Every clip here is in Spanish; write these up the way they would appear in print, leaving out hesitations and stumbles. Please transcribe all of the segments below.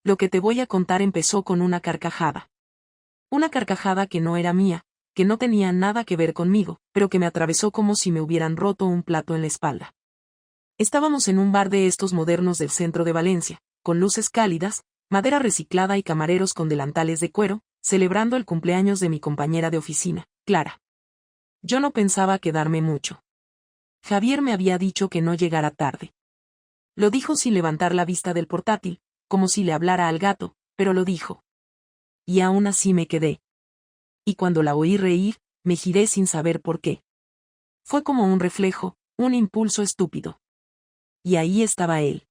lo que te voy a contar empezó con una carcajada. Una carcajada que no era mía, que no tenía nada que ver conmigo, pero que me atravesó como si me hubieran roto un plato en la espalda. Estábamos en un bar de estos modernos del centro de Valencia, con luces cálidas, madera reciclada y camareros con delantales de cuero, celebrando el cumpleaños de mi compañera de oficina, Clara. Yo no pensaba quedarme mucho. Javier me había dicho que no llegara tarde. Lo dijo sin levantar la vista del portátil, como si le hablara al gato, pero lo dijo. Y aún así me quedé. Y cuando la oí reír, me giré sin saber por qué. Fue como un reflejo, un impulso estúpido. Y ahí estaba él.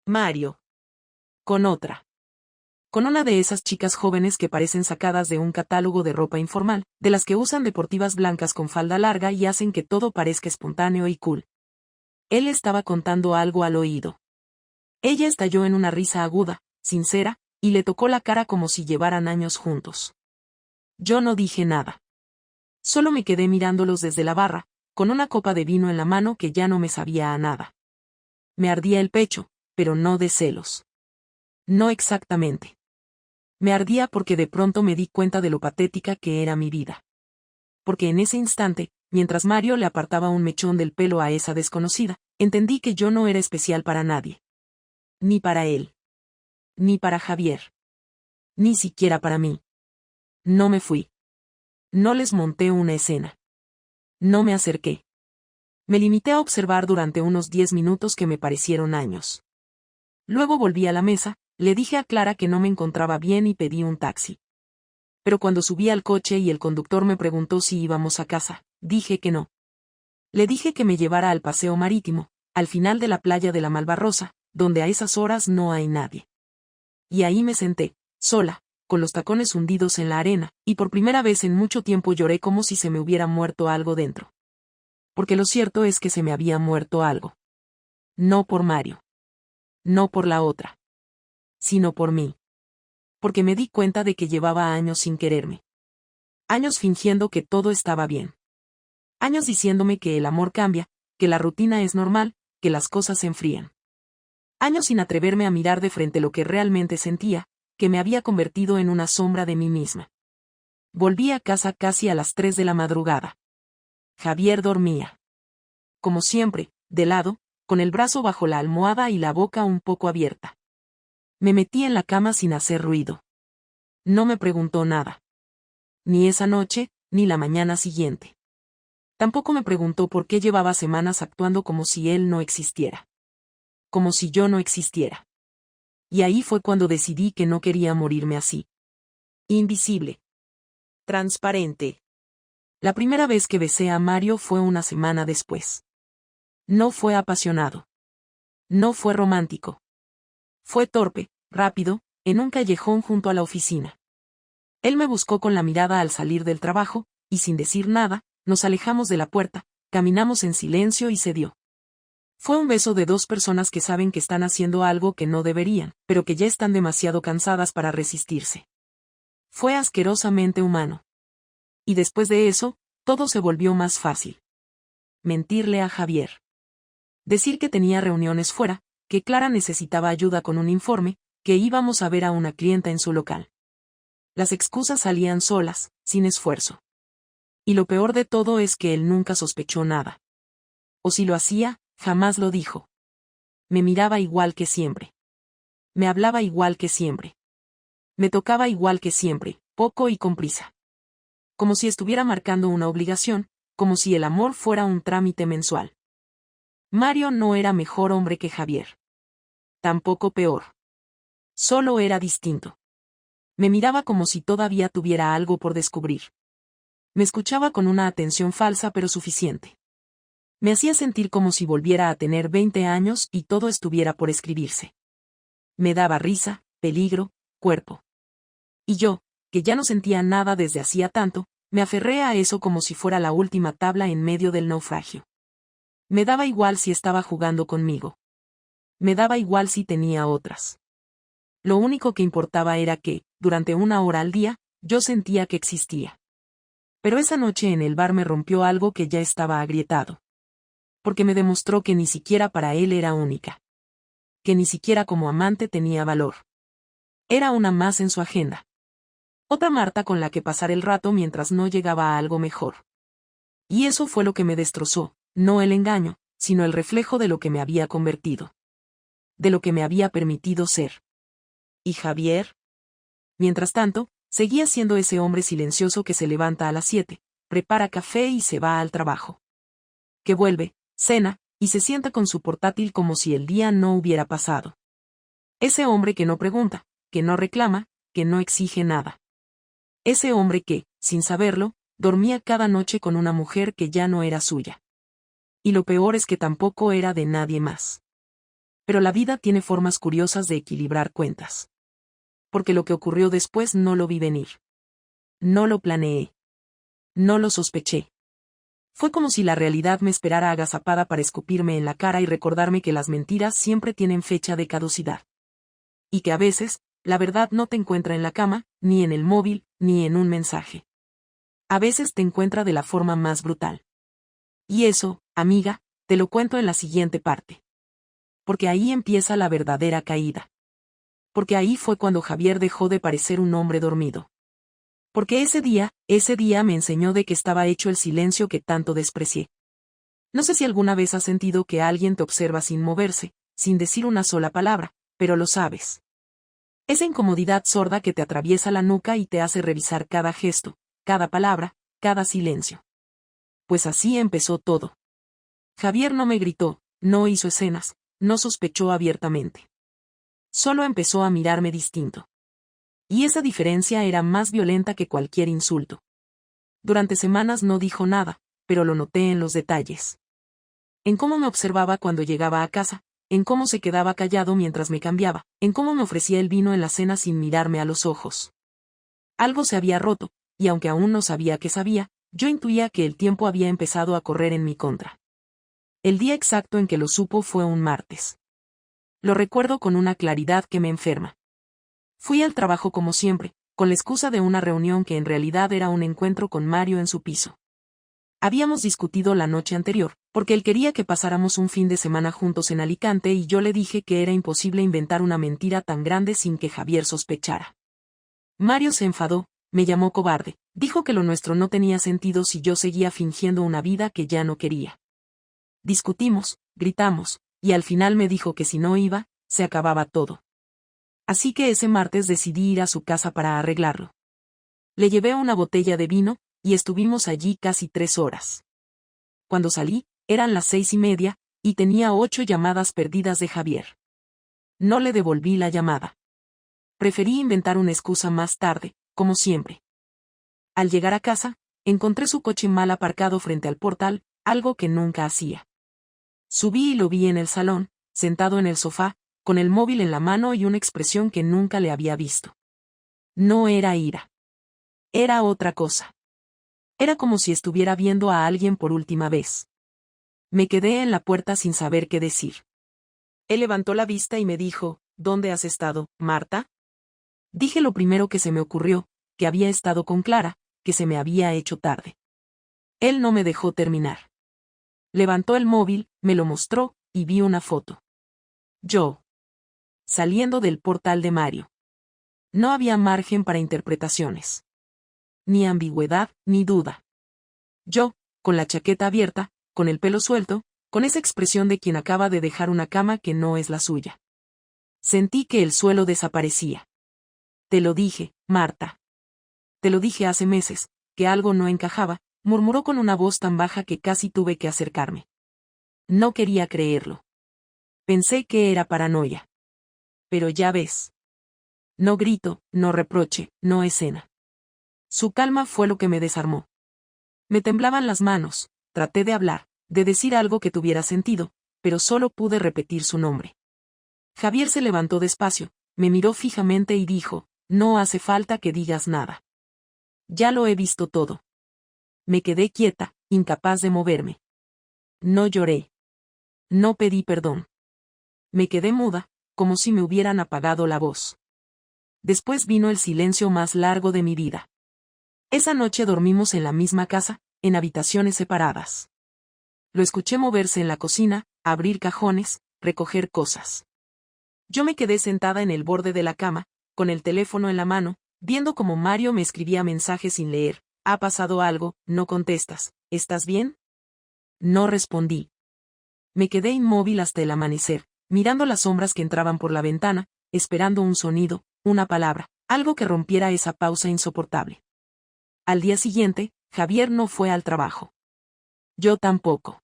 Mario. Con otra. Con una de esas chicas jóvenes que parecen sacadas de un catálogo de ropa informal, de las que usan deportivas blancas con falda larga y hacen que todo parezca espontáneo y cool. Él estaba contando algo al oído. Ella estalló en una risa aguda, sincera, y le tocó la cara como si llevaran años juntos. Yo no dije nada. Solo me quedé mirándolos desde la barra, con una copa de vino en la mano que ya no me sabía a nada. Me ardía el pecho, pero no de celos. No exactamente. Me ardía porque de pronto me di cuenta de lo patética que era mi vida. Porque en ese instante, mientras Mario le apartaba un mechón del pelo a esa desconocida, entendí que yo no era especial para nadie. Ni para él. Ni para Javier. Ni siquiera para mí. No me fui. No les monté una escena. No me acerqué. Me limité a observar durante unos 10 minutos que me parecieron años. Luego volví a la mesa, le dije a Clara que no me encontraba bien y pedí un taxi. Pero cuando subí al coche y el conductor me preguntó si íbamos a casa, dije que no. Le dije que me llevara al paseo marítimo, al final de la playa de la Malvarrosa, donde a esas horas no hay nadie. Y ahí me senté, sola, con los tacones hundidos en la arena, y por primera vez en mucho tiempo lloré como si se me hubiera muerto algo dentro. Porque lo cierto es que se me había muerto algo. No por Mario. No por la otra. Sino por mí. Porque me di cuenta de que llevaba años sin quererme. Años fingiendo que todo estaba bien. Años diciéndome que el amor cambia, que la rutina es normal, que las cosas se enfrían. Años sin atreverme a mirar de frente lo que realmente sentía, que me había convertido en una sombra de mí misma. Volví a casa casi a las 3 de la madrugada. Javier dormía. Como siempre, de lado, con el brazo bajo la almohada y la boca un poco abierta. Me metí en la cama sin hacer ruido. No me preguntó nada. Ni esa noche, ni la mañana siguiente. Tampoco me preguntó por qué llevaba semanas actuando como si él no existiera. Como si yo no existiera. Y ahí fue cuando decidí que no quería morirme así. Invisible. Transparente. La primera vez que besé a Mario fue una semana después. No fue apasionado. No fue romántico. Fue torpe, rápido, en un callejón junto a la oficina. Él me buscó con la mirada al salir del trabajo, y sin decir nada, nos alejamos de la puerta, caminamos en silencio y se dio. Fue un beso de dos personas que saben que están haciendo algo que no deberían, pero que ya están demasiado cansadas para resistirse. Fue asquerosamente humano. Y después de eso, todo se volvió más fácil. Mentirle a Javier. Decir que tenía reuniones fuera, que Clara necesitaba ayuda con un informe, que íbamos a ver a una clienta en su local. Las excusas salían solas, sin esfuerzo. Y lo peor de todo es que él nunca sospechó nada. O si lo hacía, jamás lo dijo. Me miraba igual que siempre. Me hablaba igual que siempre. Me tocaba igual que siempre, poco y con prisa. Como si estuviera marcando una obligación, como si el amor fuera un trámite mensual. Mario no era mejor hombre que Javier. Tampoco peor. Solo era distinto. Me miraba como si todavía tuviera algo por descubrir. Me escuchaba con una atención falsa pero suficiente. Me hacía sentir como si volviera a tener 20 años y todo estuviera por escribirse. Me daba risa, peligro, cuerpo. Y yo, que ya no sentía nada desde hacía tanto, me aferré a eso como si fuera la última tabla en medio del naufragio. Me daba igual si estaba jugando conmigo. Me daba igual si tenía otras. Lo único que importaba era que, durante 1 hora al día, yo sentía que existía. Pero esa noche en el bar me rompió algo que ya estaba agrietado. Porque me demostró que ni siquiera para él era única. Que ni siquiera como amante tenía valor. Era una más en su agenda. Otra Marta con la que pasar el rato mientras no llegaba a algo mejor. Y eso fue lo que me destrozó, no el engaño, sino el reflejo de lo que me había convertido. De lo que me había permitido ser. ¿Y Javier? Mientras tanto, seguía siendo ese hombre silencioso que se levanta a las 7, prepara café y se va al trabajo. Que vuelve, cena, y se sienta con su portátil como si el día no hubiera pasado. Ese hombre que no pregunta, que no reclama, que no exige nada. Ese hombre que, sin saberlo, dormía cada noche con una mujer que ya no era suya. Y lo peor es que tampoco era de nadie más. Pero la vida tiene formas curiosas de equilibrar cuentas. Porque lo que ocurrió después no lo vi venir. No lo planeé. No lo sospeché. Fue como si la realidad me esperara agazapada para escupirme en la cara y recordarme que las mentiras siempre tienen fecha de caducidad. Y que a veces, la verdad no te encuentra en la cama, ni en el móvil, ni en un mensaje. A veces te encuentra de la forma más brutal. Y eso, amiga, te lo cuento en la siguiente parte. Porque ahí empieza la verdadera caída. Porque ahí fue cuando Javier dejó de parecer un hombre dormido. Porque ese día me enseñó de qué estaba hecho el silencio que tanto desprecié. No sé si alguna vez has sentido que alguien te observa sin moverse, sin decir una sola palabra, pero lo sabes. Esa incomodidad sorda que te atraviesa la nuca y te hace revisar cada gesto, cada palabra, cada silencio. Pues así empezó todo. Javier no me gritó, no hizo escenas, no sospechó abiertamente. Solo empezó a mirarme distinto. Y esa diferencia era más violenta que cualquier insulto. Durante semanas no dijo nada, pero lo noté en los detalles. En cómo me observaba cuando llegaba a casa, en cómo se quedaba callado mientras me cambiaba, en cómo me ofrecía el vino en la cena sin mirarme a los ojos. Algo se había roto, y aunque aún no sabía qué sabía, yo intuía que el tiempo había empezado a correr en mi contra. El día exacto en que lo supo fue un martes. Lo recuerdo con una claridad que me enferma. Fui al trabajo como siempre, con la excusa de una reunión que en realidad era un encuentro con Mario en su piso. Habíamos discutido la noche anterior, porque él quería que pasáramos un fin de semana juntos en Alicante y yo le dije que era imposible inventar una mentira tan grande sin que Javier sospechara. Mario se enfadó, me llamó cobarde, dijo que lo nuestro no tenía sentido si yo seguía fingiendo una vida que ya no quería. Discutimos, gritamos, y al final me dijo que si no iba, se acababa todo. Así que ese martes decidí ir a su casa para arreglarlo. Le llevé una botella de vino, y estuvimos allí casi 3 horas. Cuando salí, eran las 6:30, y tenía 8 llamadas perdidas de Javier. No le devolví la llamada. Preferí inventar una excusa más tarde, como siempre. Al llegar a casa, encontré su coche mal aparcado frente al portal, algo que nunca hacía. Subí y lo vi en el salón, sentado en el sofá, con el móvil en la mano y una expresión que nunca le había visto. No era ira. Era otra cosa. Era como si estuviera viendo a alguien por última vez. Me quedé en la puerta sin saber qué decir. Él levantó la vista y me dijo, ¿dónde has estado, Marta? Dije lo primero que se me ocurrió, que había estado con Clara, que se me había hecho tarde. Él no me dejó terminar. Levantó el móvil, me lo mostró, y vi una foto. Yo. Saliendo del portal de Mario. No había margen para interpretaciones. Ni ambigüedad, ni duda. Yo, con la chaqueta abierta, con el pelo suelto, con esa expresión de quien acaba de dejar una cama que no es la suya. Sentí que el suelo desaparecía. Te lo dije, Marta. Te lo dije hace meses, que algo no encajaba, murmuró con una voz tan baja que casi tuve que acercarme. No quería creerlo. Pensé que era paranoia. Pero ya ves. No grito, no reproche, no escena. Su calma fue lo que me desarmó. Me temblaban las manos, traté de hablar, de decir algo que tuviera sentido, pero solo pude repetir su nombre. Javier se levantó despacio, me miró fijamente y dijo, no hace falta que digas nada. Ya lo he visto todo. Me quedé quieta, incapaz de moverme. No lloré. No pedí perdón. Me quedé muda, como si me hubieran apagado la voz. Después vino el silencio más largo de mi vida. Esa noche dormimos en la misma casa, en habitaciones separadas. Lo escuché moverse en la cocina, abrir cajones, recoger cosas. Yo me quedé sentada en el borde de la cama, con el teléfono en la mano, viendo cómo Mario me escribía mensajes sin leer. ¿Ha pasado algo? No contestas. ¿Estás bien? No respondí. Me quedé inmóvil hasta el amanecer, mirando las sombras que entraban por la ventana, esperando un sonido, una palabra, algo que rompiera esa pausa insoportable. Al día siguiente, Javier no fue al trabajo. Yo tampoco.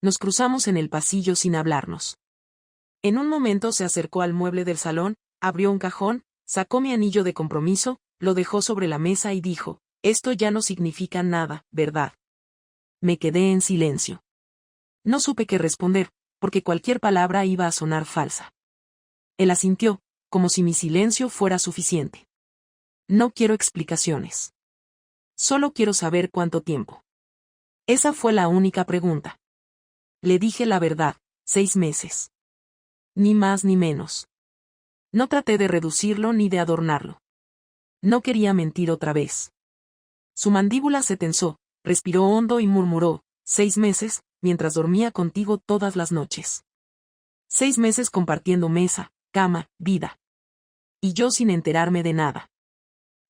Nos cruzamos en el pasillo sin hablarnos. En un momento se acercó al mueble del salón, abrió un cajón, sacó mi anillo de compromiso, lo dejó sobre la mesa y dijo, esto ya no significa nada, ¿verdad? Me quedé en silencio. No supe qué responder, porque cualquier palabra iba a sonar falsa. Él asintió, como si mi silencio fuera suficiente. No quiero explicaciones. Solo quiero saber cuánto tiempo. Esa fue la única pregunta. Le dije la verdad, 6 meses. Ni más ni menos. No traté de reducirlo ni de adornarlo. No quería mentir otra vez. Su mandíbula se tensó, respiró hondo y murmuró, 6 meses, mientras dormía contigo todas las noches. 6 meses compartiendo mesa, cama, vida. Y yo sin enterarme de nada.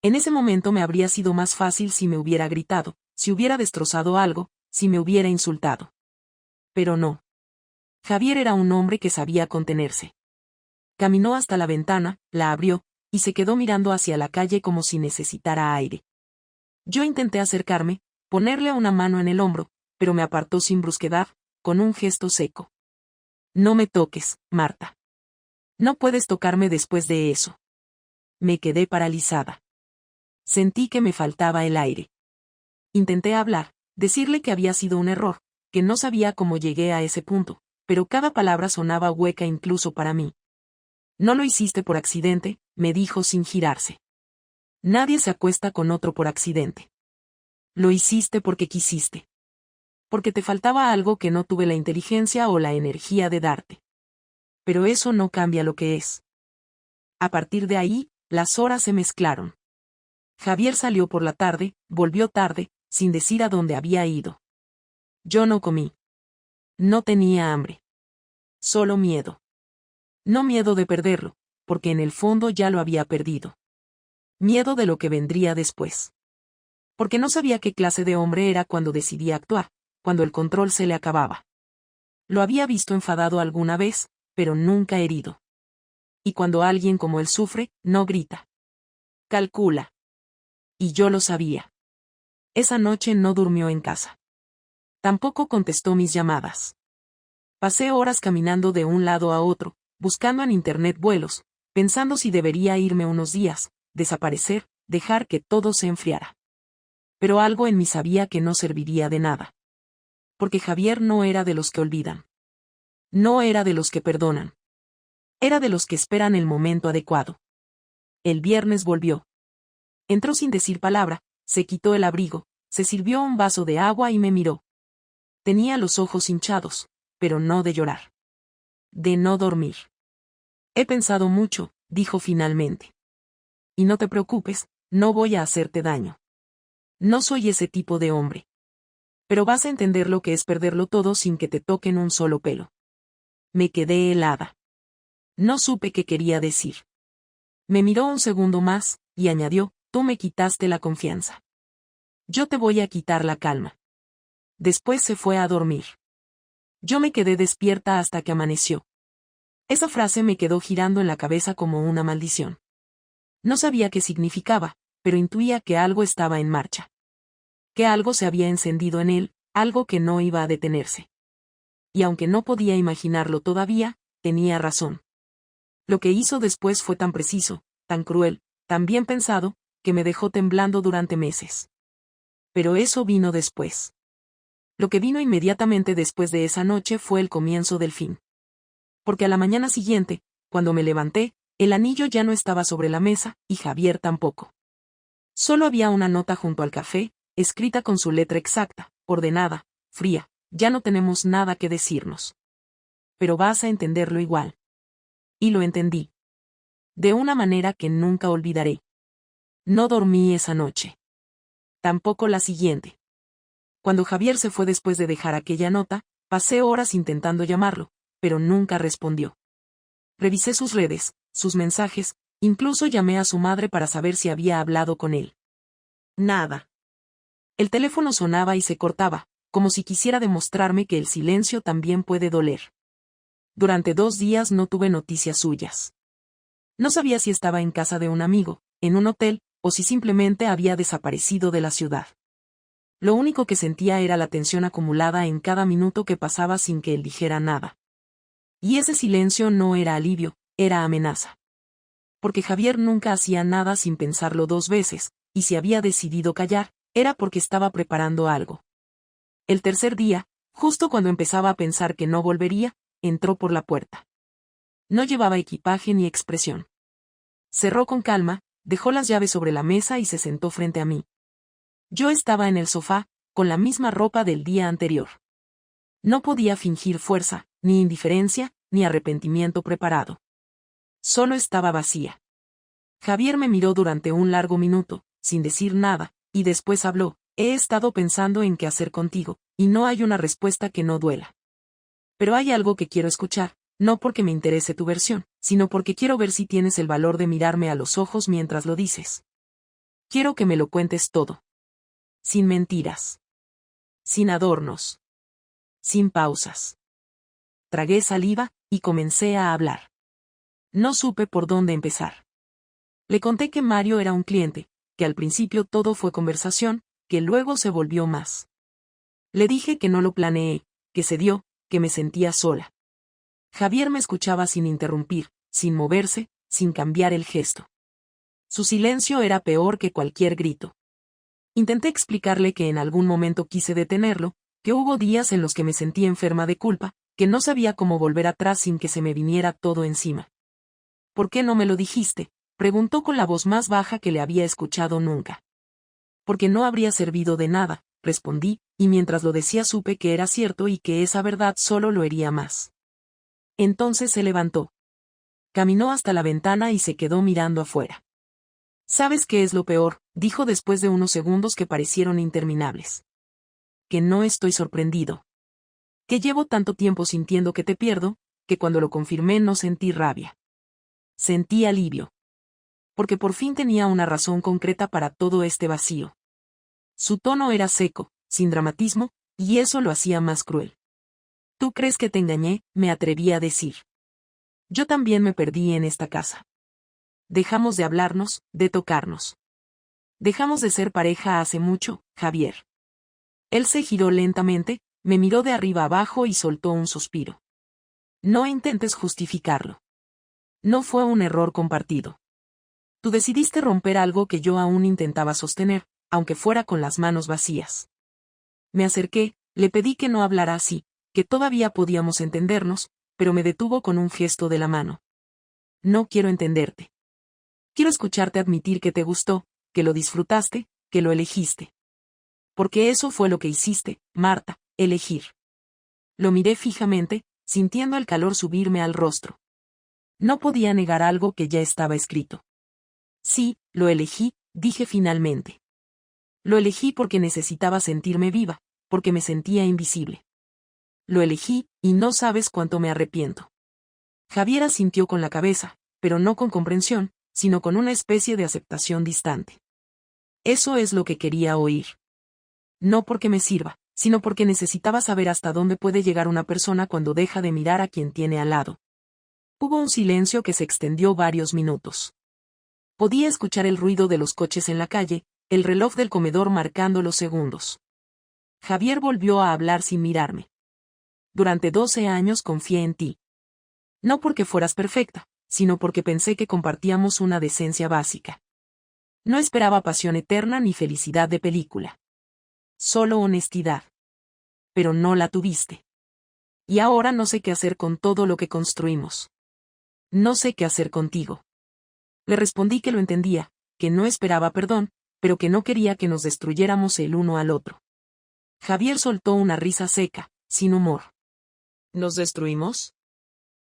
En ese momento me habría sido más fácil si me hubiera gritado, si hubiera destrozado algo, si me hubiera insultado. Pero no. Javier era un hombre que sabía contenerse. Caminó hasta la ventana, la abrió, y se quedó mirando hacia la calle como si necesitara aire. Yo intenté acercarme, ponerle una mano en el hombro, pero me apartó sin brusquedad, con un gesto seco. No me toques, Marta. No puedes tocarme después de eso. Me quedé paralizada. Sentí que me faltaba el aire. Intenté hablar, decirle que había sido un error, que no sabía cómo llegué a ese punto, pero cada palabra sonaba hueca incluso para mí. No lo hiciste por accidente, me dijo sin girarse. Nadie se acuesta con otro por accidente. Lo hiciste porque quisiste. Porque te faltaba algo que no tuve la inteligencia o la energía de darte. Pero eso no cambia lo que es. A partir de ahí, las horas se mezclaron. Javier salió por la tarde, volvió tarde, sin decir a dónde había ido. Yo no comí. No tenía hambre. Solo miedo. No miedo de perderlo, porque en el fondo ya lo había perdido. Miedo de lo que vendría después. Porque no sabía qué clase de hombre era cuando decidía actuar, cuando el control se le acababa. Lo había visto enfadado alguna vez, pero nunca herido. Y cuando alguien como él sufre, no grita. Calcula. Y yo lo sabía. Esa noche no durmió en casa. Tampoco contestó mis llamadas. Pasé horas caminando de un lado a otro, buscando en internet vuelos, pensando si debería irme unos días, desaparecer, dejar que todo se enfriara. Pero algo en mí sabía que no serviría de nada. Porque Javier no era de los que olvidan. No era de los que perdonan. Era de los que esperan el momento adecuado. El viernes volvió. Entró sin decir palabra, se quitó el abrigo, se sirvió un vaso de agua y me miró. Tenía los ojos hinchados, pero no de llorar. De no dormir. He pensado mucho, dijo finalmente. Y no te preocupes, no voy a hacerte daño. No soy ese tipo de hombre. Pero vas a entender lo que es perderlo todo sin que te toquen un solo pelo. Me quedé helada. No supe qué quería decir. Me miró un segundo más, y añadió, tú me quitaste la confianza. Yo te voy a quitar la calma. Después se fue a dormir. Yo me quedé despierta hasta que amaneció. Esa frase me quedó girando en la cabeza como una maldición. No sabía qué significaba, pero intuía que algo estaba en marcha. Que algo se había encendido en él, algo que no iba a detenerse. Y aunque no podía imaginarlo todavía, tenía razón. Lo que hizo después fue tan preciso, tan cruel, tan bien pensado, que me dejó temblando durante meses. Pero eso vino después. Lo que vino inmediatamente después de esa noche fue el comienzo del fin. Porque a la mañana siguiente, cuando me levanté, el anillo ya no estaba sobre la mesa, y Javier tampoco. Solo había una nota junto al café, escrita con su letra exacta, ordenada, fría, ya no tenemos nada que decirnos. Pero vas a entenderlo igual. Y lo entendí. De una manera que nunca olvidaré. No dormí esa noche. Tampoco la siguiente. Cuando Javier se fue después de dejar aquella nota, pasé horas intentando llamarlo, pero nunca respondió. Revisé sus redes, sus mensajes, Incluso llamé a su madre para saber si había hablado con él. Nada. El teléfono sonaba y se cortaba, como si quisiera demostrarme que el silencio también puede doler. Durante 2 días no tuve noticias suyas. No sabía si estaba en casa de un amigo, en un hotel, o si simplemente había desaparecido de la ciudad. Lo único que sentía era la tensión acumulada en cada minuto que pasaba sin que él dijera nada. Y ese silencio no era alivio, era amenaza. Porque Javier nunca hacía nada sin pensarlo 2 veces, y si había decidido callar, era porque estaba preparando algo. El tercer día, justo cuando empezaba a pensar que no volvería, entró por la puerta. No llevaba equipaje ni expresión. Cerró con calma, dejó las llaves sobre la mesa y se sentó frente a mí. Yo estaba en el sofá, con la misma ropa del día anterior. No podía fingir fuerza, ni indiferencia, ni arrepentimiento preparado. Solo estaba vacía. Javier me miró durante un largo minuto, sin decir nada, y después habló: he estado pensando en qué hacer contigo, y no hay una respuesta que no duela. Pero hay algo que quiero escuchar, no porque me interese tu versión, sino porque quiero ver si tienes el valor de mirarme a los ojos mientras lo dices. Quiero que me lo cuentes todo. Sin mentiras. Sin adornos. Sin pausas. Tragué saliva, y comencé a hablar. No supe por dónde empezar. Le conté que Mario era un cliente, que al principio todo fue conversación, que luego se volvió más. Le dije que no lo planeé, que se dio, que me sentía sola. Javier me escuchaba sin interrumpir, sin moverse, sin cambiar el gesto. Su silencio era peor que cualquier grito. Intenté explicarle que en algún momento quise detenerlo, que hubo días en los que me sentí enferma de culpa, que no sabía cómo volver atrás sin que se me viniera todo encima. ¿Por qué no me lo dijiste?, preguntó con la voz más baja que le había escuchado nunca. Porque no habría servido de nada, respondí, y mientras lo decía supe que era cierto y que esa verdad solo lo hería más. Entonces se levantó. Caminó hasta la ventana y se quedó mirando afuera. ¿Sabes qué es lo peor?, dijo después de unos segundos que parecieron interminables. Que no estoy sorprendido. Que llevo tanto tiempo sintiendo que te pierdo, que cuando lo confirmé no sentí rabia. Sentí alivio. Porque por fin tenía una razón concreta para todo este vacío. Su tono era seco, sin dramatismo, y eso lo hacía más cruel. ¿Tú crees que te engañé?, me atreví a decir. Yo también me perdí en esta casa. Dejamos de hablarnos, de tocarnos. Dejamos de ser pareja hace mucho, Javier. Él se giró lentamente, me miró de arriba abajo y soltó un suspiro. No intentes justificarlo. No fue un error compartido. Tú decidiste romper algo que yo aún intentaba sostener, aunque fuera con las manos vacías. Me acerqué, le pedí que no hablara así, que todavía podíamos entendernos, pero me detuvo con un gesto de la mano. No quiero entenderte. Quiero escucharte admitir que te gustó, que lo disfrutaste, que lo elegiste. Porque eso fue lo que hiciste, Marta, elegir. Lo miré fijamente, sintiendo el calor subirme al rostro. No podía negar algo que ya estaba escrito. Sí, lo elegí, dije finalmente. Lo elegí porque necesitaba sentirme viva, porque me sentía invisible. Lo elegí, y no sabes cuánto me arrepiento. Javier asintió con la cabeza, pero no con comprensión, sino con una especie de aceptación distante. Eso es lo que quería oír. No porque me sirva, sino porque necesitaba saber hasta dónde puede llegar una persona cuando deja de mirar a quien tiene al lado. Hubo un silencio que se extendió varios minutos. Podía escuchar el ruido de los coches en la calle, el reloj del comedor marcando los segundos. Javier volvió a hablar sin mirarme. Durante 12 años confié en ti. No porque fueras perfecta, sino porque pensé que compartíamos una decencia básica. No esperaba pasión eterna ni felicidad de película. Solo honestidad. Pero no la tuviste. Y ahora no sé qué hacer con todo lo que construimos. No sé qué hacer contigo. Le respondí que lo entendía, que no esperaba perdón, pero que no quería que nos destruyéramos el uno al otro. Javier soltó una risa seca, sin humor. ¿Nos destruimos?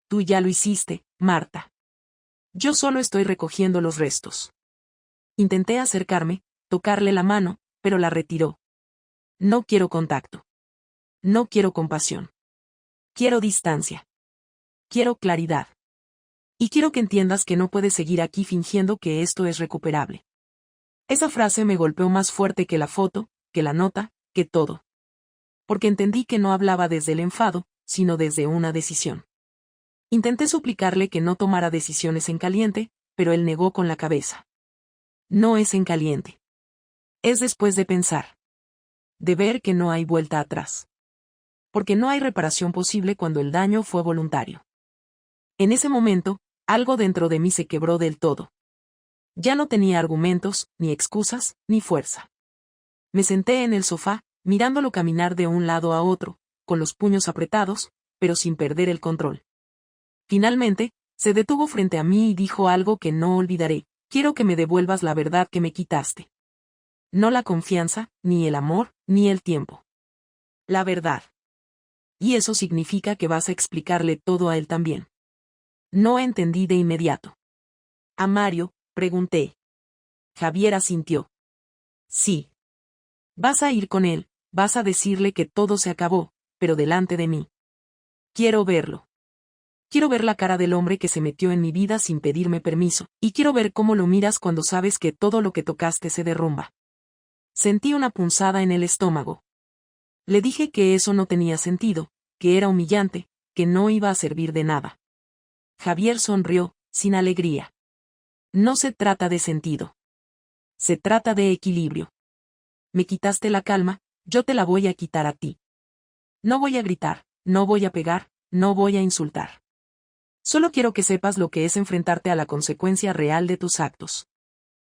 Tú ya lo hiciste, Marta. Yo solo estoy recogiendo los restos. Intenté acercarme, tocarle la mano, pero la retiró. No quiero contacto. No quiero compasión. Quiero distancia. Quiero claridad. Y quiero que entiendas que no puedes seguir aquí fingiendo que esto es recuperable. Esa frase me golpeó más fuerte que la foto, que la nota, que todo. Porque entendí que no hablaba desde el enfado, sino desde una decisión. Intenté suplicarle que no tomara decisiones en caliente, pero él negó con la cabeza. No es en caliente. Es después de pensar. De ver que no hay vuelta atrás. Porque no hay reparación posible cuando el daño fue voluntario. En ese momento, algo dentro de mí se quebró del todo. Ya no tenía argumentos, ni excusas, ni fuerza. Me senté en el sofá, mirándolo caminar de un lado a otro, con los puños apretados, pero sin perder el control. Finalmente, se detuvo frente a mí y dijo algo que no olvidaré: quiero que me devuelvas la verdad que me quitaste. No la confianza, ni el amor, ni el tiempo. La verdad. Y eso significa que vas a explicarle todo a él también. No entendí de inmediato. ¿A Mario?, pregunté. Javier asintió. Sí. Vas a ir con él, vas a decirle que todo se acabó, pero delante de mí. Quiero verlo. Quiero ver la cara del hombre que se metió en mi vida sin pedirme permiso, y quiero ver cómo lo miras cuando sabes que todo lo que tocaste se derrumba. Sentí una punzada en el estómago. Le dije que eso no tenía sentido, que era humillante, que no iba a servir de nada. Javier sonrió, sin alegría. No se trata de sentido. Se trata de equilibrio. Me quitaste la calma, yo te la voy a quitar a ti. No voy a gritar, no voy a pegar, no voy a insultar. Solo quiero que sepas lo que es enfrentarte a la consecuencia real de tus actos.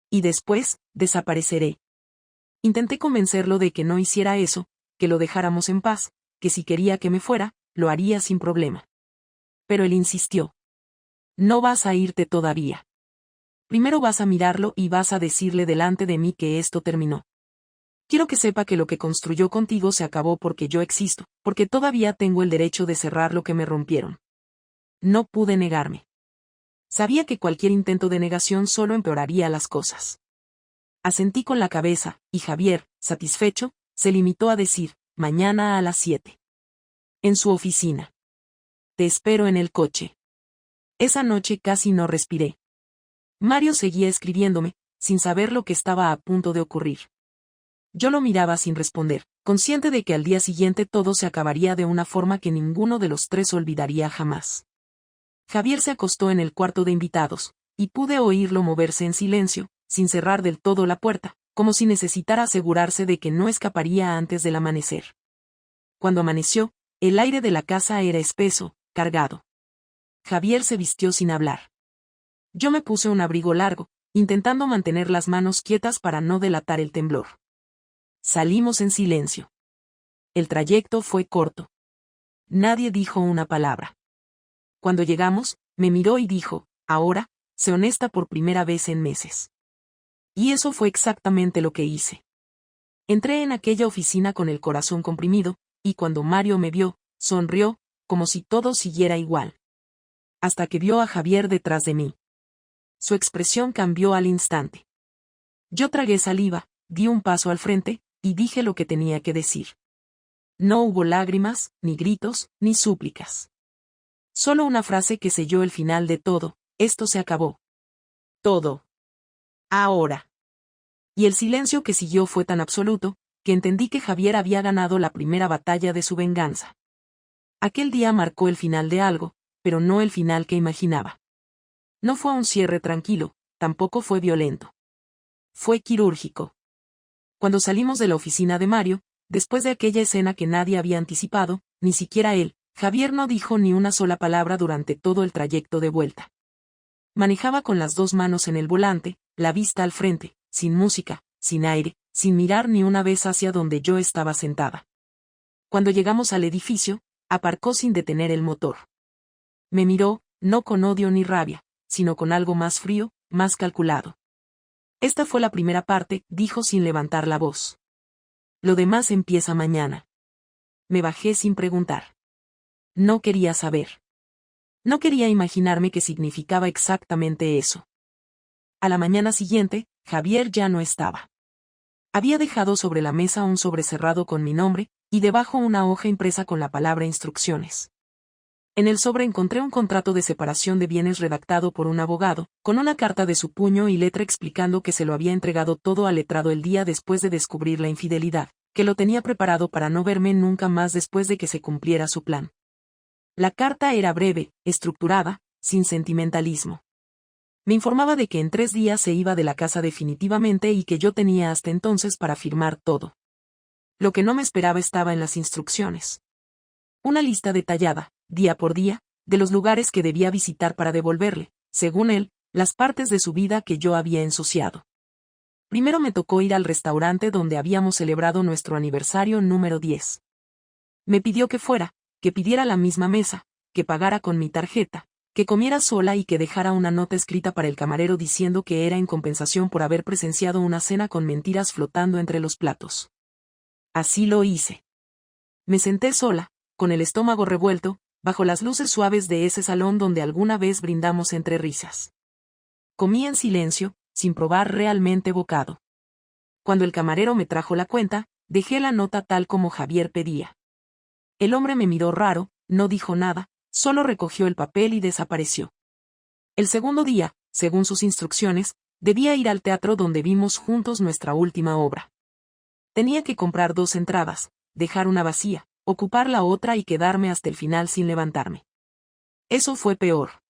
Y después, desapareceré. Intenté convencerlo de que no hiciera eso, que lo dejáramos en paz, que si quería que me fuera, lo haría sin problema. Pero él insistió. No vas a irte todavía. Primero vas a mirarlo y vas a decirle delante de mí que esto terminó. Quiero que sepa que lo que construyó contigo se acabó porque yo existo, porque todavía tengo el derecho de cerrar lo que me rompieron. No pude negarme. Sabía que cualquier intento de negación solo empeoraría las cosas. Asentí con la cabeza, y Javier, satisfecho, se limitó a decir: mañana a las 7. En su oficina. Te espero en el coche. Esa noche casi no respiré. Mario seguía escribiéndome, sin saber lo que estaba a punto de ocurrir. Yo lo miraba sin responder, consciente de que al día siguiente todo se acabaría de una forma que ninguno de los tres olvidaría jamás. Javier se acostó en el cuarto de invitados, y pude oírlo moverse en silencio, sin cerrar del todo la puerta, como si necesitara asegurarse de que no escaparía antes del amanecer. Cuando amaneció, el aire de la casa era espeso, cargado. Javier se vistió sin hablar. Yo me puse un abrigo largo, intentando mantener las manos quietas para no delatar el temblor. Salimos en silencio. El trayecto fue corto. Nadie dijo una palabra. Cuando llegamos, me miró y dijo: ahora, sé honesta por primera vez en meses. Y eso fue exactamente lo que hice. Entré en aquella oficina con el corazón comprimido, y cuando Mario me vio, sonrió, como si todo siguiera igual. Hasta que vio a Javier detrás de mí. Su expresión cambió al instante. Yo tragué saliva, di un paso al frente, y dije lo que tenía que decir. No hubo lágrimas, ni gritos, ni súplicas. Solo una frase que selló el final de todo: esto se acabó. Todo. Ahora. Y el silencio que siguió fue tan absoluto, que entendí que Javier había ganado la primera batalla de su venganza. Aquel día marcó el final de algo, pero no el final que imaginaba. No fue un cierre tranquilo, tampoco fue violento. Fue quirúrgico. Cuando salimos de la oficina de Mario, después de aquella escena que nadie había anticipado, ni siquiera él, Javier no dijo ni una sola palabra durante todo el trayecto de vuelta. Manejaba con las dos manos en el volante, la vista al frente, sin música, sin aire, sin mirar ni una vez hacia donde yo estaba sentada. Cuando llegamos al edificio, aparcó sin detener el motor. Me miró, no con odio ni rabia, sino con algo más frío, más calculado. Esta fue la primera parte, dijo sin levantar la voz. Lo demás empieza mañana. Me bajé sin preguntar. No quería saber. No quería imaginarme qué significaba exactamente eso. A la mañana siguiente, Javier ya no estaba. Había dejado sobre la mesa un sobre cerrado con mi nombre, y debajo una hoja impresa con la palabra instrucciones. En el sobre encontré un contrato de separación de bienes redactado por un abogado, con una carta de su puño y letra explicando que se lo había entregado todo al letrado el día después de descubrir la infidelidad, que lo tenía preparado para no verme nunca más después de que se cumpliera su plan. La carta era breve, estructurada, sin sentimentalismo. Me informaba de que en 3 días se iba de la casa definitivamente y que yo tenía hasta entonces para firmar todo. Lo que no me esperaba estaba en las instrucciones. Una lista detallada, día por día, de los lugares que debía visitar para devolverle, según él, las partes de su vida que yo había ensuciado. Primero me tocó ir al restaurante donde habíamos celebrado nuestro aniversario número 10. Me pidió que fuera, que pidiera la misma mesa, que pagara con mi tarjeta, que comiera sola y que dejara una nota escrita para el camarero diciendo que era en compensación por haber presenciado una cena con mentiras flotando entre los platos. Así lo hice. Me senté sola, con el estómago revuelto, bajo las luces suaves de ese salón donde alguna vez brindamos entre risas. Comí en silencio, sin probar realmente bocado. Cuando el camarero me trajo la cuenta, dejé la nota tal como Javier pedía. El hombre me miró raro, no dijo nada, solo recogió el papel y desapareció. El segundo día, según sus instrucciones, debía ir al teatro donde vimos juntos nuestra última obra. Tenía que comprar 2 entradas, dejar una vacía, ocupar la otra y quedarme hasta el final sin levantarme. Eso fue peor.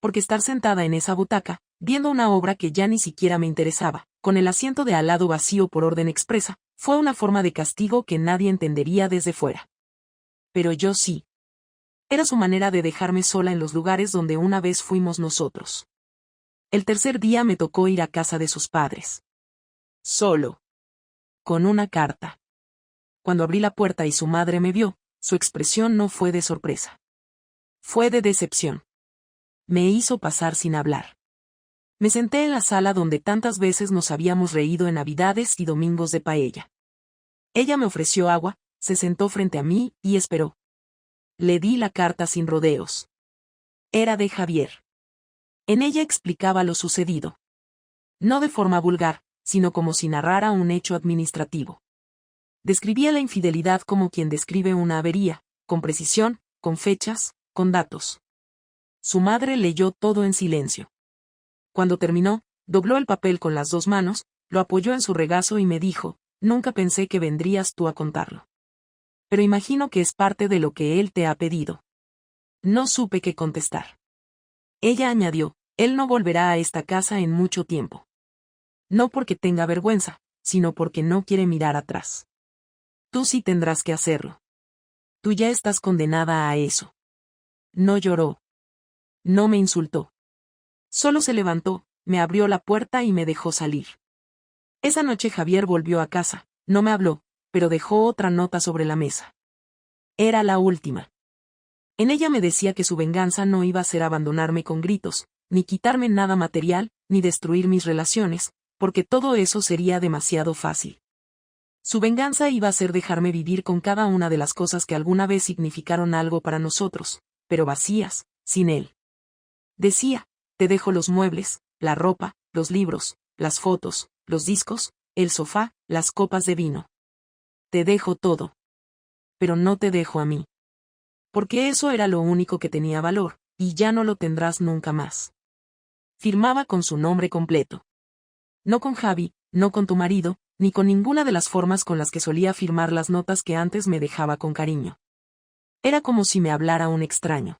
Porque estar sentada en esa butaca, viendo una obra que ya ni siquiera me interesaba, con el asiento de al lado vacío por orden expresa, fue una forma de castigo que nadie entendería desde fuera. Pero yo sí. Era su manera de dejarme sola en los lugares donde una vez fuimos nosotros. El tercer día me tocó ir a casa de sus padres. Solo. Con una carta. Cuando abrí la puerta y su madre me vio, su expresión no fue de sorpresa. Fue de decepción. Me hizo pasar sin hablar. Me senté en la sala donde tantas veces nos habíamos reído en Navidades y domingos de paella. Ella me ofreció agua, se sentó frente a mí y esperó. Le di la carta sin rodeos. Era de Javier. En ella explicaba lo sucedido. No de forma vulgar, sino como si narrara un hecho administrativo. Describía la infidelidad como quien describe una avería, con precisión, con fechas, con datos. Su madre leyó todo en silencio. Cuando terminó, dobló el papel con las 2 manos, lo apoyó en su regazo y me dijo, nunca pensé que vendrías tú a contarlo. Pero imagino que es parte de lo que él te ha pedido. No supe qué contestar. Ella añadió, él no volverá a esta casa en mucho tiempo. No porque tenga vergüenza, sino porque no quiere mirar atrás. Tú sí tendrás que hacerlo. Tú ya estás condenada a eso. No lloró. No me insultó. Solo se levantó, me abrió la puerta y me dejó salir. Esa noche Javier volvió a casa, no me habló, pero dejó otra nota sobre la mesa. Era la última. En ella me decía que su venganza no iba a ser abandonarme con gritos, ni quitarme nada material, ni destruir mis relaciones, porque todo eso sería demasiado fácil. Su venganza iba a ser dejarme vivir con cada una de las cosas que alguna vez significaron algo para nosotros, pero vacías, sin él. Decía, te dejo los muebles, la ropa, los libros, las fotos, los discos, el sofá, las copas de vino. Te dejo todo. Pero no te dejo a mí. Porque eso era lo único que tenía valor, y ya no lo tendrás nunca más. Firmaba con su nombre completo. No con Javi, no con tu marido, ni con ninguna de las formas con las que solía firmar las notas que antes me dejaba con cariño. Era como si me hablara un extraño.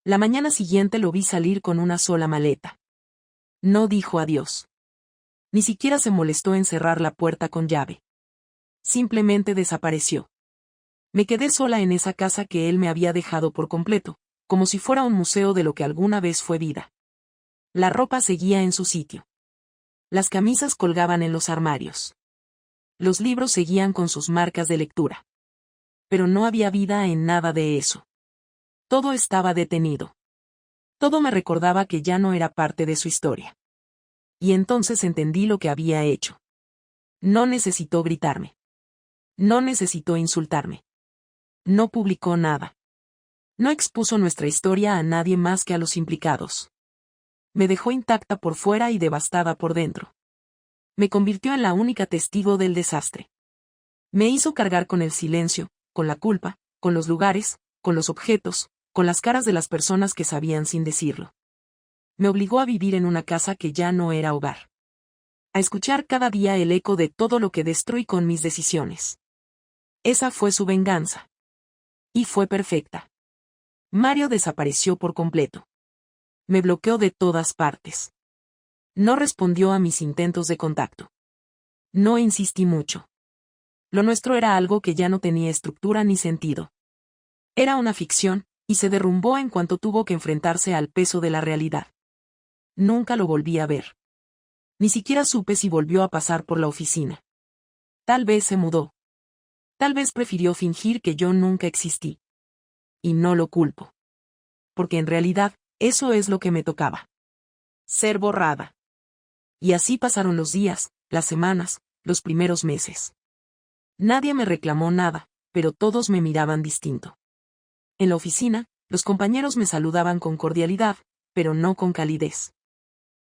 La mañana siguiente lo vi salir con una sola maleta. No dijo adiós. Ni siquiera se molestó en cerrar la puerta con llave. Simplemente desapareció. Me quedé sola en esa casa que él me había dejado por completo, como si fuera un museo de lo que alguna vez fue vida. La ropa seguía en su sitio. Las camisas colgaban en los armarios. Los libros seguían con sus marcas de lectura. Pero no había vida en nada de eso. Todo estaba detenido. Todo me recordaba que ya no era parte de su historia. Y entonces entendí lo que había hecho. No necesitó gritarme. No necesitó insultarme. No publicó nada. No expuso nuestra historia a nadie más que a los implicados. Me dejó intacta por fuera y devastada por dentro. Me convirtió en la única testigo del desastre. Me hizo cargar con el silencio, con la culpa, con los lugares, con los objetos, con las caras de las personas que sabían sin decirlo. Me obligó a vivir en una casa que ya no era hogar. A escuchar cada día el eco de todo lo que destruí con mis decisiones. Esa fue su venganza. Y fue perfecta. Mario desapareció por completo. Me bloqueó de todas partes. No respondió a mis intentos de contacto. No insistí mucho. Lo nuestro era algo que ya no tenía estructura ni sentido. Era una ficción, y se derrumbó en cuanto tuvo que enfrentarse al peso de la realidad. Nunca lo volví a ver. Ni siquiera supe si volvió a pasar por la oficina. Tal vez se mudó. Tal vez prefirió fingir que yo nunca existí. Y no lo culpo. Porque en realidad, eso es lo que me tocaba. Ser borrada. Y así pasaron los días, las semanas, los primeros meses. Nadie me reclamó nada, pero todos me miraban distinto. En la oficina, los compañeros me saludaban con cordialidad, pero no con calidez.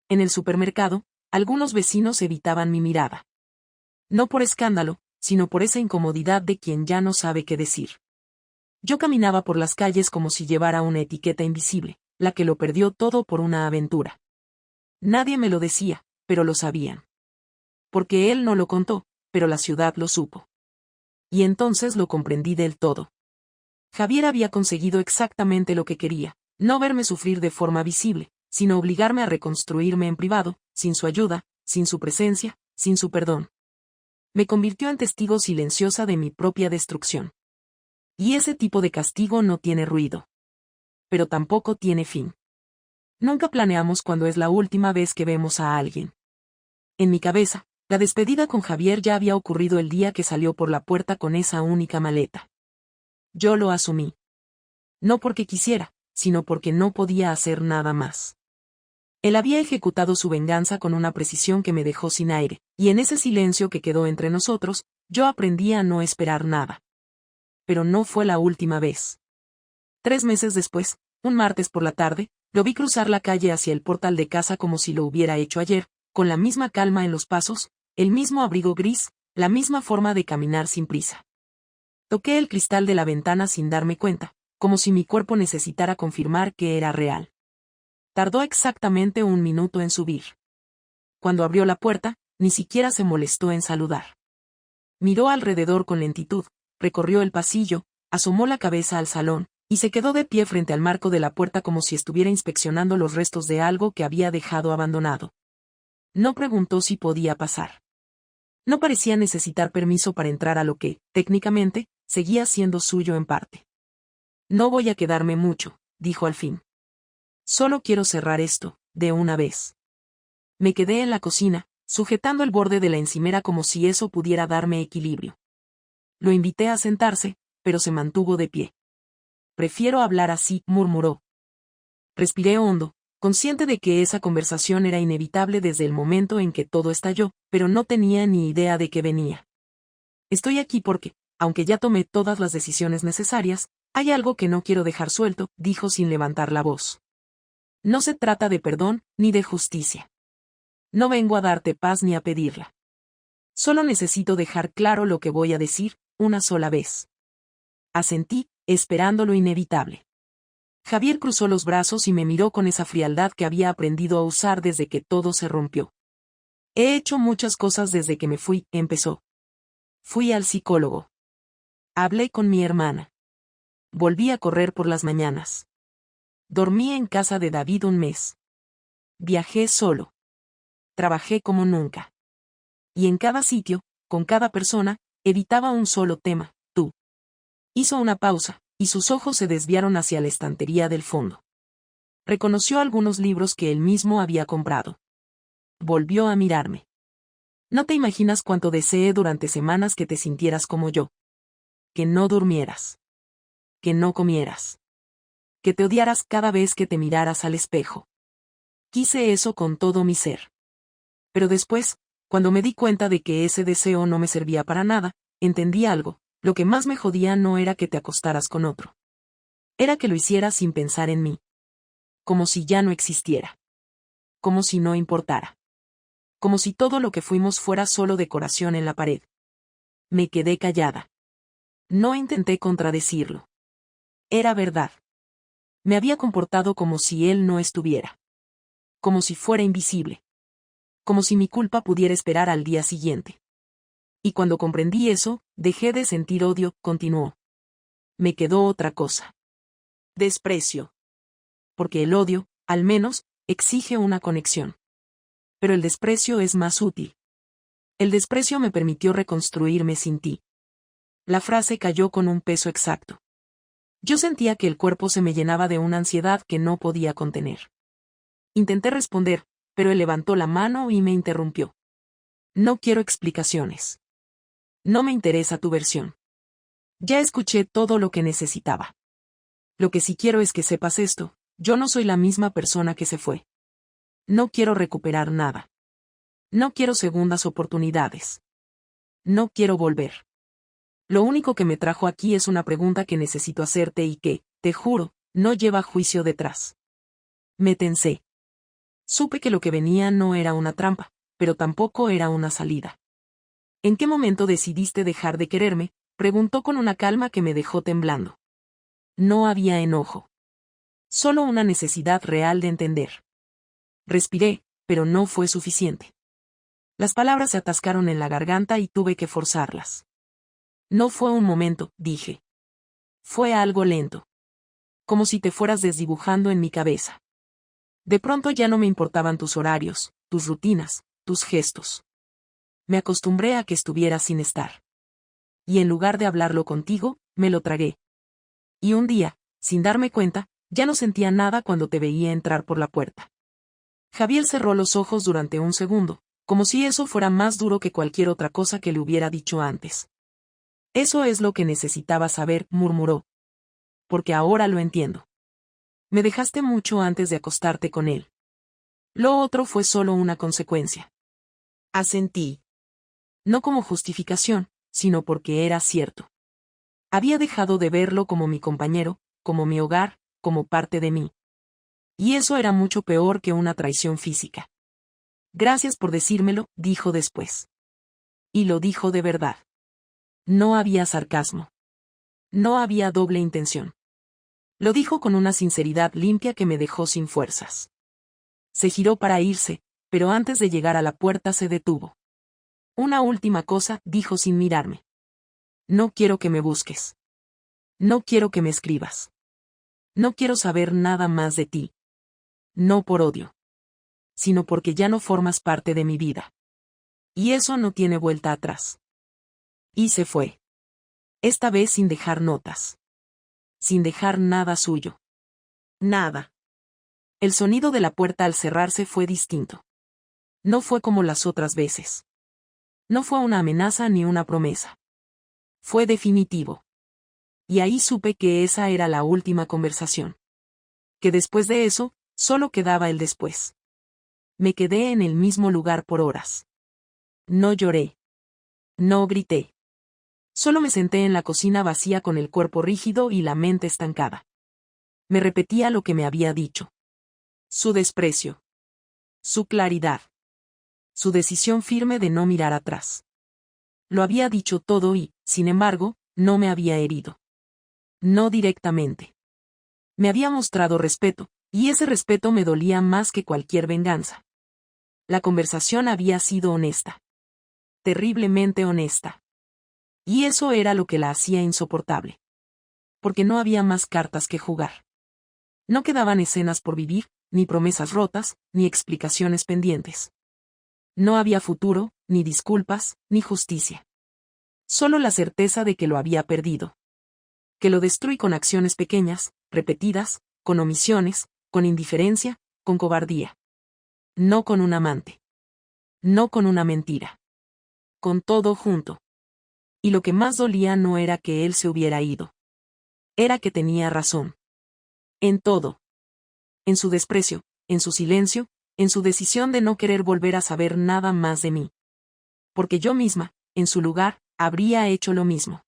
En el supermercado, algunos vecinos evitaban mi mirada. No por escándalo, sino por esa incomodidad de quien ya no sabe qué decir. Yo caminaba por las calles como si llevara una etiqueta invisible, la que lo perdió todo por una aventura. Nadie me lo decía, pero lo sabían. Porque él no lo contó, pero la ciudad lo supo. Y entonces lo comprendí del todo. Javier había conseguido exactamente lo que quería, no verme sufrir de forma visible, sino obligarme a reconstruirme en privado, sin su ayuda, sin su presencia, sin su perdón. Me convirtió en testigo silenciosa de mi propia destrucción. Y ese tipo de castigo no tiene ruido. Pero tampoco tiene fin. Nunca planeamos cuándo es la última vez que vemos a alguien. En mi cabeza, la despedida con Javier ya había ocurrido el día que salió por la puerta con esa única maleta. Yo lo asumí. No porque quisiera, sino porque no podía hacer nada más. Él había ejecutado su venganza con una precisión que me dejó sin aire, y en ese silencio que quedó entre nosotros, yo aprendí a no esperar nada. Pero no fue la última vez. 3 meses después, un martes por la tarde, lo vi cruzar la calle hacia el portal de casa como si lo hubiera hecho ayer, con la misma calma en los pasos, el mismo abrigo gris, la misma forma de caminar sin prisa. Toqué el cristal de la ventana sin darme cuenta, como si mi cuerpo necesitara confirmar que era real. Tardó exactamente 1 minuto en subir. Cuando abrió la puerta, ni siquiera se molestó en saludar. Miró alrededor con lentitud, recorrió el pasillo, asomó la cabeza al salón, y se quedó de pie frente al marco de la puerta como si estuviera inspeccionando los restos de algo que había dejado abandonado. No preguntó si podía pasar. No parecía necesitar permiso para entrar a lo que, técnicamente, seguía siendo suyo en parte. No voy a quedarme mucho, dijo al fin. Solo quiero cerrar esto, de una vez. Me quedé en la cocina, sujetando el borde de la encimera como si eso pudiera darme equilibrio. Lo invité a sentarse, pero se mantuvo de pie. Prefiero hablar así, murmuró. Respiré hondo, consciente de que esa conversación era inevitable desde el momento en que todo estalló, pero no tenía ni idea de qué venía. Estoy aquí porque, aunque ya tomé todas las decisiones necesarias, hay algo que no quiero dejar suelto, dijo sin levantar la voz. No se trata de perdón, ni de justicia. No vengo a darte paz ni a pedirla. Solo necesito dejar claro lo que voy a decir, una sola vez. Asentí, esperando lo inevitable. Javier cruzó los brazos y me miró con esa frialdad que había aprendido a usar desde que todo se rompió. He hecho muchas cosas desde que me fui, empezó. Fui al psicólogo. Hablé con mi hermana. Volví a correr por las mañanas. Dormí en casa de David 1 mes. Viajé solo. Trabajé como nunca. Y en cada sitio, con cada persona, evitaba un solo tema, tú. Hizo una pausa, y sus ojos se desviaron hacia la estantería del fondo. Reconoció algunos libros que él mismo había comprado. Volvió a mirarme. No te imaginas cuánto deseé durante semanas que te sintieras como yo. Que no durmieras. Que no comieras. Que te odiaras cada vez que te miraras al espejo. Quise eso con todo mi ser. Pero después, cuando me di cuenta de que ese deseo no me servía para nada, entendí algo. Lo que más me jodía no era que te acostaras con otro. Era que lo hicieras sin pensar en mí. Como si ya no existiera. Como si no importara. Como si todo lo que fuimos fuera solo decoración en la pared. Me quedé callada. No intenté contradecirlo. Era verdad. Me había comportado como si él no estuviera. Como si fuera invisible. Como si mi culpa pudiera esperar al día siguiente. Y cuando comprendí eso, dejé de sentir odio, continuó. Me quedó otra cosa. Desprecio. Porque el odio, al menos, exige una conexión. Pero el desprecio es más útil. El desprecio me permitió reconstruirme sin ti. La frase cayó con un peso exacto. Yo sentía que el cuerpo se me llenaba de una ansiedad que no podía contener. Intenté responder, pero él levantó la mano y me interrumpió. No quiero explicaciones. No me interesa tu versión. Ya escuché todo lo que necesitaba. Lo que sí quiero es que sepas esto, yo no soy la misma persona que se fue. No quiero recuperar nada. No quiero segundas oportunidades. No quiero volver. Lo único que me trajo aquí es una pregunta que necesito hacerte y que, te juro, no lleva juicio detrás. Me tensé. Supe que lo que venía no era una trampa, pero tampoco era una salida. ¿En qué momento decidiste dejar de quererme?, preguntó con una calma que me dejó temblando. No había enojo. Solo una necesidad real de entender. Respiré, pero no fue suficiente. Las palabras se atascaron en la garganta y tuve que forzarlas. No fue un momento, dije. Fue algo lento. Como si te fueras desdibujando en mi cabeza. De pronto ya no me importaban tus horarios, tus rutinas, tus gestos. Me acostumbré a que estuvieras sin estar. Y en lugar de hablarlo contigo, me lo tragué. Y un día, sin darme cuenta, ya no sentía nada cuando te veía entrar por la puerta. Javier cerró los ojos durante un segundo, como si eso fuera más duro que cualquier otra cosa que le hubiera dicho antes. Eso es lo que necesitaba saber, murmuró. Porque ahora lo entiendo. Me dejaste mucho antes de acostarte con él. Lo otro fue solo una consecuencia. Asentí. No como justificación, sino porque era cierto. Había dejado de verlo como mi compañero, como mi hogar, como parte de mí. Y eso era mucho peor que una traición física. Gracias por decírmelo, dijo después. Y lo dijo de verdad. No había sarcasmo. No había doble intención. Lo dijo con una sinceridad limpia que me dejó sin fuerzas. Se giró para irse, pero antes de llegar a la puerta se detuvo. Una última cosa, dijo sin mirarme. No quiero que me busques. No quiero que me escribas. No quiero saber nada más de ti. No por odio. Sino porque ya no formas parte de mi vida. Y eso no tiene vuelta atrás. Y se fue. Esta vez sin dejar notas. Sin dejar nada suyo. Nada. El sonido de la puerta al cerrarse fue distinto. No fue como las otras veces. No fue una amenaza ni una promesa. Fue definitivo. Y ahí supe que esa era la última conversación. Que después de eso, solo quedaba el después. Me quedé en el mismo lugar por horas. No lloré. No grité. Solo me senté en la cocina vacía con el cuerpo rígido y la mente estancada. Me repetía lo que me había dicho. Su desprecio. Su claridad. Su decisión firme de no mirar atrás. Lo había dicho todo y, sin embargo, no me había herido. No directamente. Me había mostrado respeto, y ese respeto me dolía más que cualquier venganza. La conversación había sido honesta. Terriblemente honesta. Y eso era lo que la hacía insoportable. Porque no había más cartas que jugar. No quedaban escenas por vivir, ni promesas rotas, ni explicaciones pendientes. No había futuro, ni disculpas, ni justicia. Solo la certeza de que lo había perdido. Que lo destruí con acciones pequeñas, repetidas, con omisiones, con indiferencia, con cobardía. No con un amante. No con una mentira. Con todo junto. Y lo que más dolía no era que él se hubiera ido. Era que tenía razón. En todo. En su desprecio, en su silencio, en su decisión de no querer volver a saber nada más de mí. Porque yo misma, en su lugar, habría hecho lo mismo.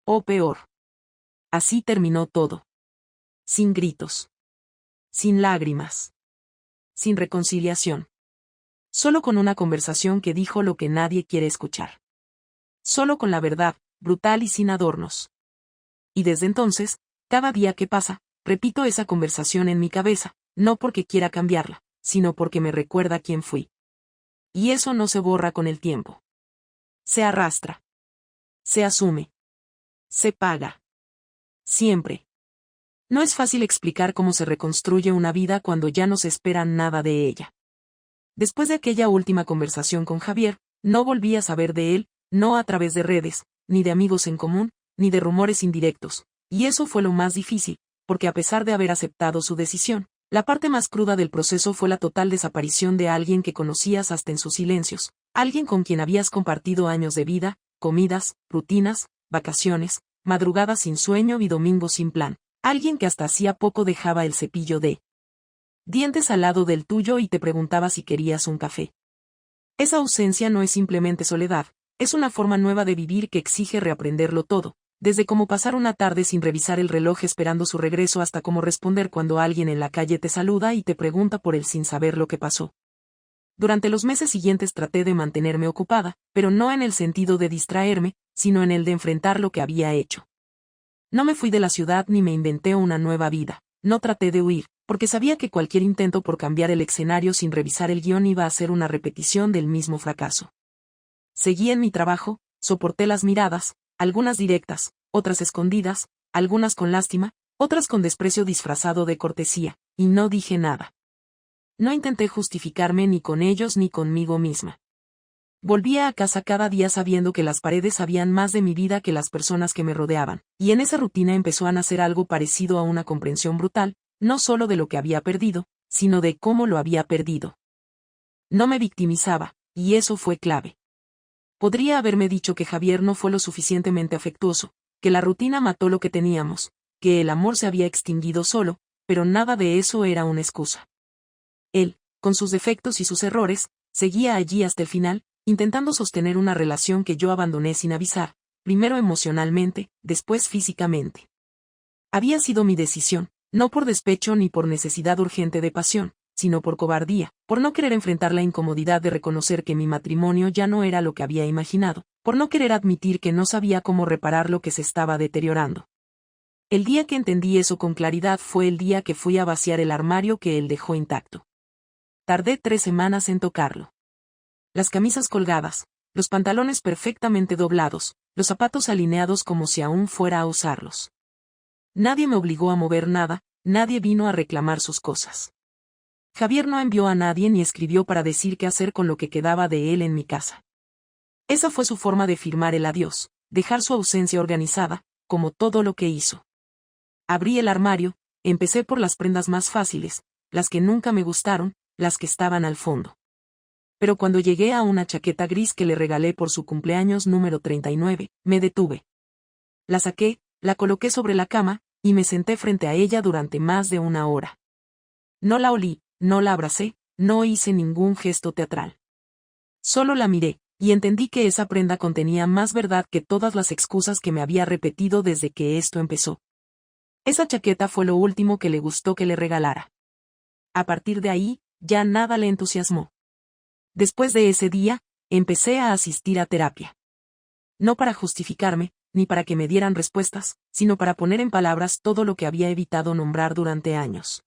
O peor. Así terminó todo. Sin gritos. Sin lágrimas. Sin reconciliación. Solo con una conversación que dijo lo que nadie quiere escuchar. Solo con la verdad, brutal y sin adornos. Y desde entonces, cada día que pasa, repito esa conversación en mi cabeza, no porque quiera cambiarla, sino porque me recuerda quién fui. Y eso no se borra con el tiempo. Se arrastra. Se asume. Se paga. Siempre. No es fácil explicar cómo se reconstruye una vida cuando ya no se espera nada de ella. Después de aquella última conversación con Javier, no volví a saber de él, no a través de redes, ni de amigos en común, ni de rumores indirectos, y eso fue lo más difícil, porque a pesar de haber aceptado su decisión, la parte más cruda del proceso fue la total desaparición de alguien que conocías hasta en sus silencios, alguien con quien habías compartido años de vida, comidas, rutinas, vacaciones, madrugadas sin sueño y domingos sin plan, alguien que hasta hacía poco dejaba el cepillo de dientes al lado del tuyo y te preguntaba si querías un café. Esa ausencia no es simplemente soledad, es una forma nueva de vivir que exige reaprenderlo todo, desde cómo pasar una tarde sin revisar el reloj esperando su regreso hasta cómo responder cuando alguien en la calle te saluda y te pregunta por él sin saber lo que pasó. Durante los meses siguientes traté de mantenerme ocupada, pero no en el sentido de distraerme, sino en el de enfrentar lo que había hecho. No me fui de la ciudad ni me inventé una nueva vida, no traté de huir, porque sabía que cualquier intento por cambiar el escenario sin revisar el guión iba a ser una repetición del mismo fracaso. Seguí en mi trabajo, soporté las miradas, algunas directas, otras escondidas, algunas con lástima, otras con desprecio disfrazado de cortesía, y no dije nada. No intenté justificarme ni con ellos ni conmigo misma. Volvía a casa cada día sabiendo que las paredes sabían más de mi vida que las personas que me rodeaban, y en esa rutina empezó a nacer algo parecido a una comprensión brutal, no solo de lo que había perdido, sino de cómo lo había perdido. No me victimizaba, y eso fue clave. Podría haberme dicho que Javier no fue lo suficientemente afectuoso, que la rutina mató lo que teníamos, que el amor se había extinguido solo, pero nada de eso era una excusa. Él, con sus defectos y sus errores, seguía allí hasta el final, intentando sostener una relación que yo abandoné sin avisar, primero emocionalmente, después físicamente. Había sido mi decisión, no por despecho ni por necesidad urgente de pasión, sino por cobardía, por no querer enfrentar la incomodidad de reconocer que mi matrimonio ya no era lo que había imaginado, por no querer admitir que no sabía cómo reparar lo que se estaba deteriorando. El día que entendí eso con claridad fue el día que fui a vaciar el armario que él dejó intacto. Tardé 3 semanas en tocarlo. Las camisas colgadas, los pantalones perfectamente doblados, los zapatos alineados como si aún fuera a usarlos. Nadie me obligó a mover nada, nadie vino a reclamar sus cosas. Javier no envió a nadie ni escribió para decir qué hacer con lo que quedaba de él en mi casa. Esa fue su forma de firmar el adiós, dejar su ausencia organizada, como todo lo que hizo. Abrí el armario, empecé por las prendas más fáciles, las que nunca me gustaron, las que estaban al fondo. Pero cuando llegué a una chaqueta gris que le regalé por su cumpleaños número 39, me detuve. La saqué, la coloqué sobre la cama, y me senté frente a ella durante más de 1 hora. No la olí, no la abracé, no hice ningún gesto teatral. Solo la miré, y entendí que esa prenda contenía más verdad que todas las excusas que me había repetido desde que esto empezó. Esa chaqueta fue lo último que le gustó que le regalara. A partir de ahí, ya nada le entusiasmó. Después de ese día, empecé a asistir a terapia. No para justificarme, ni para que me dieran respuestas, sino para poner en palabras todo lo que había evitado nombrar durante años.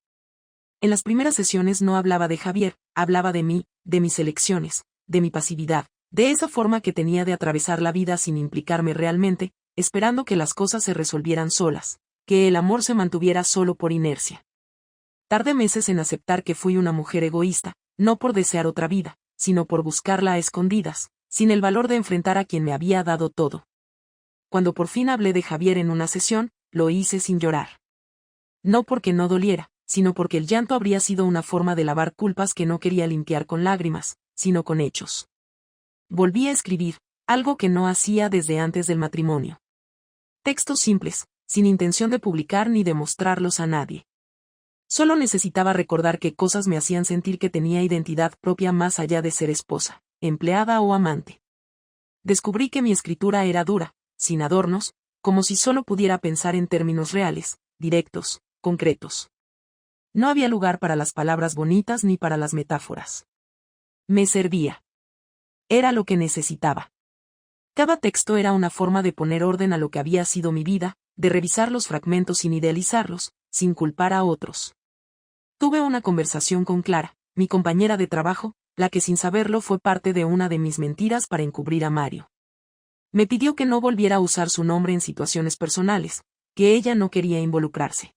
En las primeras sesiones no hablaba de Javier, hablaba de mí, de mis elecciones, de mi pasividad, de esa forma que tenía de atravesar la vida sin implicarme realmente, esperando que las cosas se resolvieran solas, que el amor se mantuviera solo por inercia. Tardé meses en aceptar que fui una mujer egoísta, no por desear otra vida, sino por buscarla a escondidas, sin el valor de enfrentar a quien me había dado todo. Cuando por fin hablé de Javier en una sesión, lo hice sin llorar. No porque no doliera, sino porque el llanto habría sido una forma de lavar culpas que no quería limpiar con lágrimas, sino con hechos. Volví a escribir, algo que no hacía desde antes del matrimonio. Textos simples, sin intención de publicar ni de mostrarlos a nadie. Solo necesitaba recordar qué cosas me hacían sentir que tenía identidad propia más allá de ser esposa, empleada o amante. Descubrí que mi escritura era dura, sin adornos, como si solo pudiera pensar en términos reales, directos, concretos. No había lugar para las palabras bonitas ni para las metáforas. Me servía. Era lo que necesitaba. Cada texto era una forma de poner orden a lo que había sido mi vida, de revisar los fragmentos sin idealizarlos, sin culpar a otros. Tuve una conversación con Clara, mi compañera de trabajo, la que sin saberlo fue parte de una de mis mentiras para encubrir a Mario. Me pidió que no volviera a usar su nombre en situaciones personales, que ella no quería involucrarse.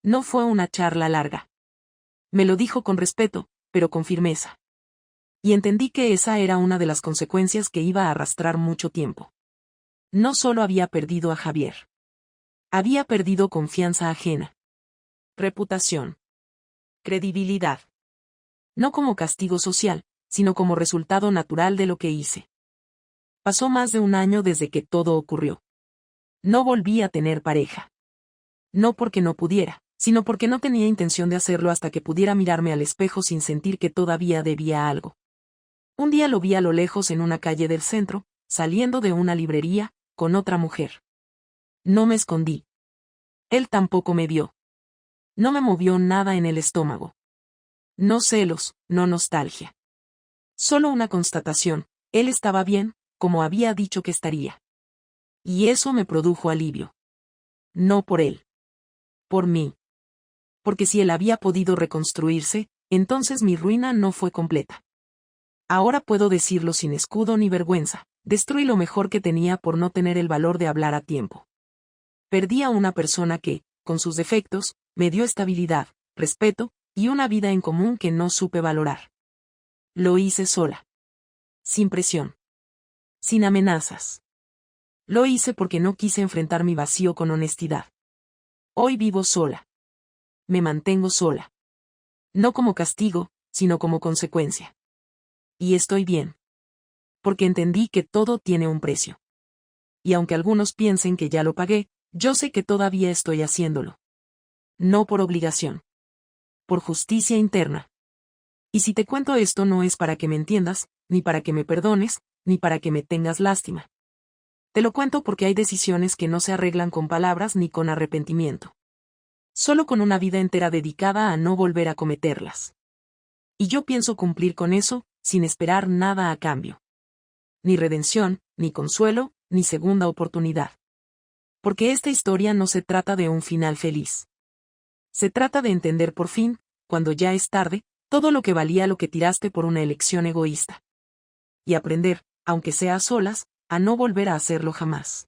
No fue una charla larga. Me lo dijo con respeto, pero con firmeza. Y entendí que esa era una de las consecuencias que iba a arrastrar mucho tiempo. No solo había perdido a Javier. Había perdido confianza ajena. Reputación. Credibilidad. No como castigo social, sino como resultado natural de lo que hice. Pasó más de un año desde que todo ocurrió. No volví a tener pareja. No porque no pudiera, sino porque no tenía intención de hacerlo hasta que pudiera mirarme al espejo sin sentir que todavía debía algo. Un día lo vi a lo lejos en una calle del centro, saliendo de una librería, con otra mujer. No me escondí. Él tampoco me vio. No me movió nada en el estómago. No celos, no nostalgia. Solo una constatación, él estaba bien, como había dicho que estaría. Y eso me produjo alivio. No por él. Por mí. Porque si él había podido reconstruirse, entonces mi ruina no fue completa. Ahora puedo decirlo sin escudo ni vergüenza, destruí lo mejor que tenía por no tener el valor de hablar a tiempo. Perdí a una persona que, con sus defectos, me dio estabilidad, respeto, y una vida en común que no supe valorar. Lo hice sola. Sin presión. Sin amenazas. Lo hice porque no quise enfrentar mi vacío con honestidad. Hoy vivo sola. Me mantengo sola. No como castigo, sino como consecuencia. Y estoy bien. Porque entendí que todo tiene un precio. Y aunque algunos piensen que ya lo pagué, yo sé que todavía estoy haciéndolo. No por obligación. Por justicia interna. Y si te cuento esto no es para que me entiendas, ni para que me perdones, ni para que me tengas lástima. Te lo cuento porque hay decisiones que no se arreglan con palabras ni con arrepentimiento. Solo con una vida entera dedicada a no volver a cometerlas. Y yo pienso cumplir con eso, sin esperar nada a cambio. Ni redención, ni consuelo, ni segunda oportunidad. Porque esta historia no se trata de un final feliz. Se trata de entender por fin, cuando ya es tarde, todo lo que valía lo que tiraste por una elección egoísta. Y aprender, aunque sea a solas, a no volver a hacerlo jamás.